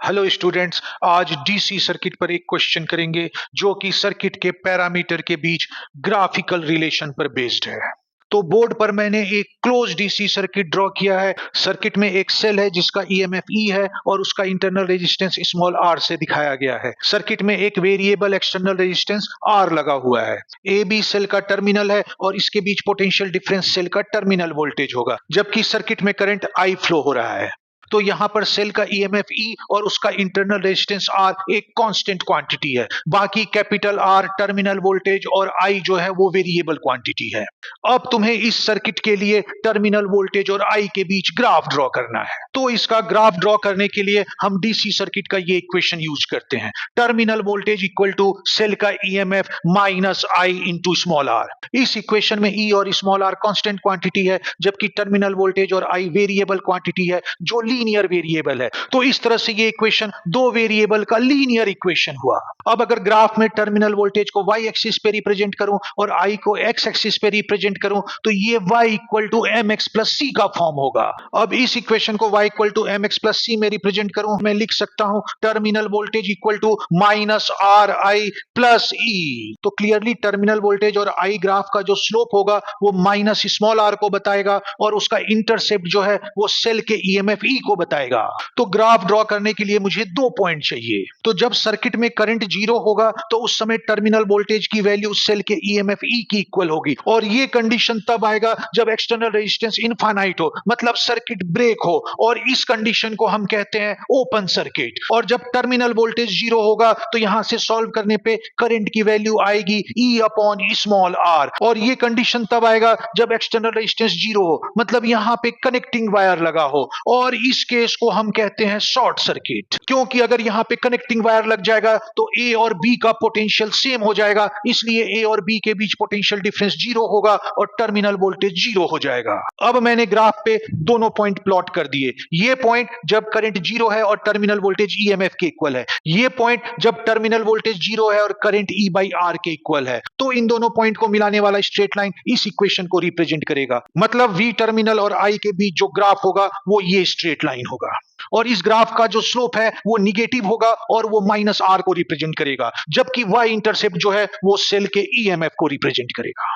Hello students, आज DC circuit पर एक क्वेश्चन करेंगे जो कि सर्किट के पैरामीटर के बीच ग्राफिकल रिलेशन पर बेस्ड है। तो बोर्ड पर मैंने एक क्लोज डीसी सर्किट ड्रॉ किया है। सर्किट में एक सेल है जिसका ईएमएफ ई है और उसका इंटरनल रेजिस्टेंस स्मॉल आर से दिखाया गया है। सर्किट में एक वेरिएबल एक्सटर्नल रेजिस्टेंस आर लगा हुआ है। ए बी सेल का टर्मिनल है और इसके बीच पोटेंशियल डिफरेंस सेल का टर्मिनल वोल्टेज होगा, जबकि सर्किट में करंट आई फ्लो हो रहा है। तो यहां पर सेल का ईएमएफ ई और उसका इंटरनल रेजिस्टेंस आर एक कांस्टेंट क्वांटिटी है। बाकी कैपिटल आर, टर्मिनल वोल्टेज और आई जो है वो वेरिएबल क्वांटिटी है। अब तुम्हें इस सर्किट के लिए टर्मिनल वोल्टेज और आई के बीच ग्राफ ड्रॉ करना है। तो इसका ग्राफ ड्रॉ करने के लिए हम डीसी सर्किट का ये इक्वेशन यूज करते हैं। Terminal voltage equal to cell का EMF minus I into small R. इस इक्वेशन में ई और स्मॉल आर कांस्टेंट क्वांटिटी है, जबकि टर्मिनल वोल्टेज और आई वेरिएबल क्वांटिटी है जो लीनियर वेरिएबल है। तो इस तरह से ये इक्वेशन दो वेरिएबल का लीनियर इक्वेशन हुआ। अब अगर ग्राफ में टर्मिनल वोल्टेज को y एक्सिस पे रिप्रेजेंट करूं और I को x एक्सिस पे रिप्रेजेंट करूं तो ये y equal to mx plus c का फॉर्म होगा। अब इस इक्वेशन को y equal to mx plus c में रिप्रेजेंट करूं, मैं लिख सकता हूं terminal voltage equal to minus R I plus E. तो क्लियरली टर्मिनल वोल्टेज और I ग्राफ का जो स्लोप होगा वो माइनस स्मॉल r को बताएगा और उसका इंटरसेप्ट जो है वो सेल के ईएमएफ ई को बताएगा। तो ग्राफ ड्रॉ करने के लिए मुझे 2 पॉइंट चाहिए। तो जब सर्किट में करंट जीरो होगा तो उस समय टर्मिनल वोल्टेज की वैल्यू सेल के ईएमएफ ई की इक्वल होगी, और ये कंडीशन तब आएगा जब एक्सटर्नल रेजिस्टेंस इनफाइनाइट हो, मतलब सर्किट ब्रेक हो, और इस कंडीशन को हम कहते हैं ओपन सर्किट। और जब टर्मिनल वोल्टेज जीरो होगा तो यहां से सॉल्व करने पे करंट की वैल्यू आएगी ई अपॉन स्मॉल आर, और ये कंडीशन तब आएगा जब एक्सटर्नल रेजिस्टेंस जीरो हो, मतलब यहां पे कनेक्टिंग वायर लगा हो, और इस केस को हम कहते हैं शॉर्ट सर्किट। क्योंकि अगर यहां पे कनेक्टिंग वायर लग जाएगा तो ए और बी का पोटेंशियल सेम हो जाएगा, इसलिए ए और बी के बीच पोटेंशियल डिफरेंस जीरो होगा और टर्मिनल वोल्टेज जीरो हो जाएगा। अब मैंने ग्राफ पे दोनों पॉइंट प्लॉट कर दिए। ये पॉइंट जब करंट जीरो है और टर्मिनल वोल्टेज ईएमएफ के इक्वल है, ये पॉइंट जब टर्मिनल वोल्टेज जीरो है और करंट ई बाई आर के इक्वल है। तो इन दोनों पॉइंट को मिलाने वाला स्ट्रेट लाइन इस इक्वेशन को रिप्रेजेंट करेगा, मतलब वी टर्मिनल और आई के बीच जो ग्राफ होगा वो ये स्ट्रेट लाइन होगा, और इस ग्राफ का जो स्लोप है वो निगेटिव होगा और वो माइनस आर को रिप्रेजेंट करेगा, जबकि वाई इंटरसेप्ट जो है वो सेल के ईएमएफ को रिप्रेजेंट करेगा।